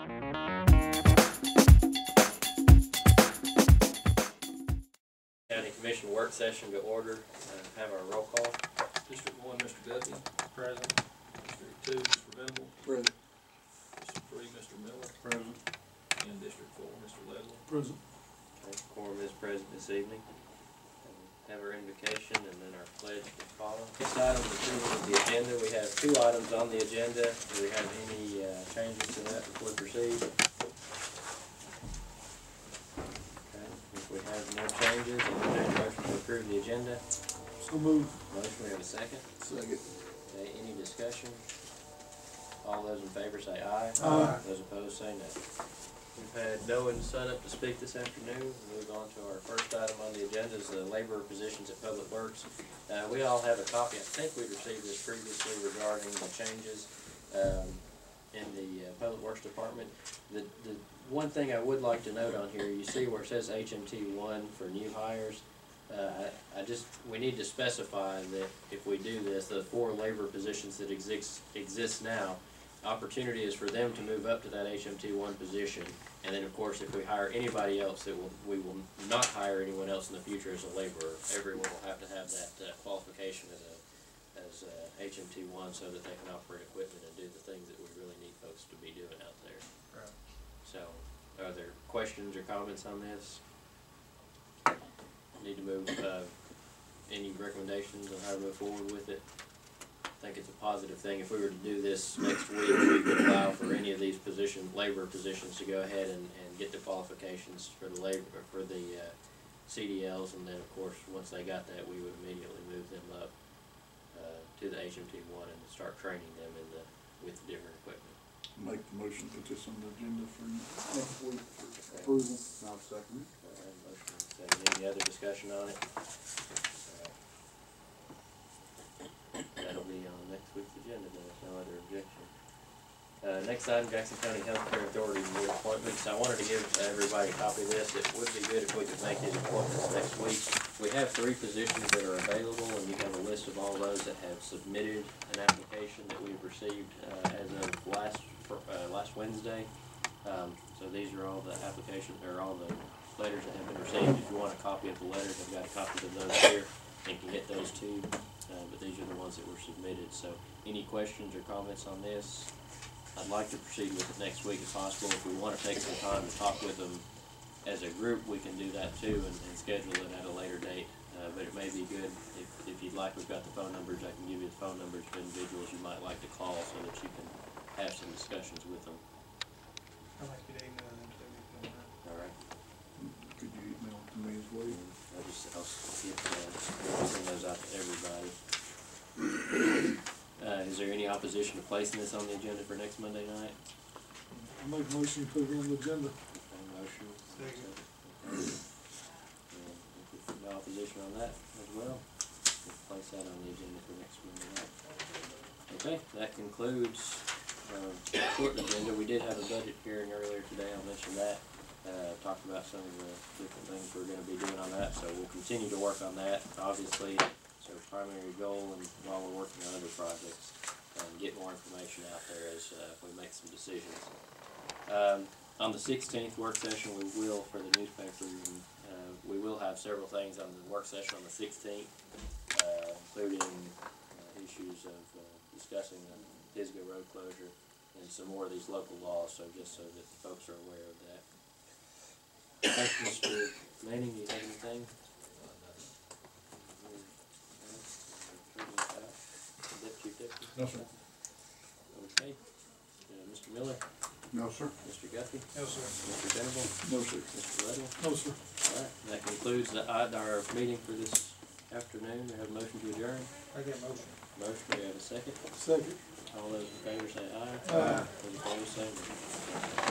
County Commission work session to order. Have our roll call. District 1, Mr. Guthrie. Present. District 2, Mr. Venable. Present. District 3, Mr. Miller. Present. And District 4, Mr. Ledwell. Present. Okay, quorum is present this evening. Have our invocation and then our pledge to follow. This item is the agenda. We have two items on the agenda. Do we have any changes to that before we proceed? Okay, if we have no changes, I'll entertain a motion to approve the agenda. So moved. Motion, we have a second. Second. Okay, any discussion? All those in favor say aye. Aye. Those opposed say no. We've had no one sign up to speak this afternoon. We'll move on to our first item on the agenda is the labor positions at Public Works. We all have a copy. I think we received this previously regarding the changes in the Public Works Department. The one thing I would like to note on here, you see where it says HMT1 for new hires. We need to specify that if we do this, the 4 labor positions that exist now, opportunity is for them to move up to that HMT1 position, and then of course if we hire anybody else, we will not hire anyone else in the future as a laborer. Everyone will have to have that qualification as HMT1 so that they can operate equipment and do the things that we really need folks to be doing out there. Right. So, are there questions or comments on this? Need to move, any recommendations on how to move forward with it? I think it's a positive thing. If we were to do this next week, we could allow for any of these labor positions to go ahead and get the qualifications for the CDLs, and then of course, once they got that, we would immediately move them up to the HMT1 and start training them with the different equipment. Make the motion, put this on the agenda for next week for approval. I'll second it. Motion second. Any other discussion on it? That'll be on next week's agenda, then, if no other objection. Next item, Jackson County Healthcare Authority board appointments. I wanted to give everybody a copy of this. It would be good if we could make these appointments next week. We have 3 positions that are available, and you have a list of all those that have submitted an application that we've received as of last Wednesday. So these are all the applications, or all the letters that have been received. If you want a copy of the letters, I've got a copy of those here, and can get those too. But these are the ones that were submitted. So any questions or comments on this? I'd like to proceed with it next week if possible. If we want to take some time to talk with them as a group, we can do that too and schedule it at a later date. But it may be good if you'd like, we've got the phone numbers. I can give you the phone numbers of individuals you might like to call so that you can have some discussions with them. I like your email them too. All right. Could you email it to me as well? I'll send those out to everybody. Is there any opposition to placing this on the agenda for next Monday night? I make a motion to put it on the agenda. Motion. Second. No opposition on that as well. We'll place that on the agenda for next Monday night. Okay, that concludes the short agenda. We did have a budget hearing earlier today. I'll mention that. Talked about some of the different things we're going to be doing on that, so we'll continue to work on that. Obviously, it's our primary goal, and while we're working on other projects, get more information out there as we make some decisions. On the 16th work session, we will, for the newspaper, we will have several things on the work session on the 16th, including issues of discussing the Pisgah Road closure and some more of these local laws, so just so that folks are aware of that. Thank you, Mr. Manning. Do you have anything? No, sir. Okay. Mr. Miller? No, sir. Mr. Guthrie? No, sir. Mr. Venable? No, sir. Mr. Ledwell? No, sir. All right. That concludes our meeting for this afternoon. We have a motion to adjourn. I get motion. Motion. We have a second. Second. All those in favor say aye. Aye. Those opposed say no.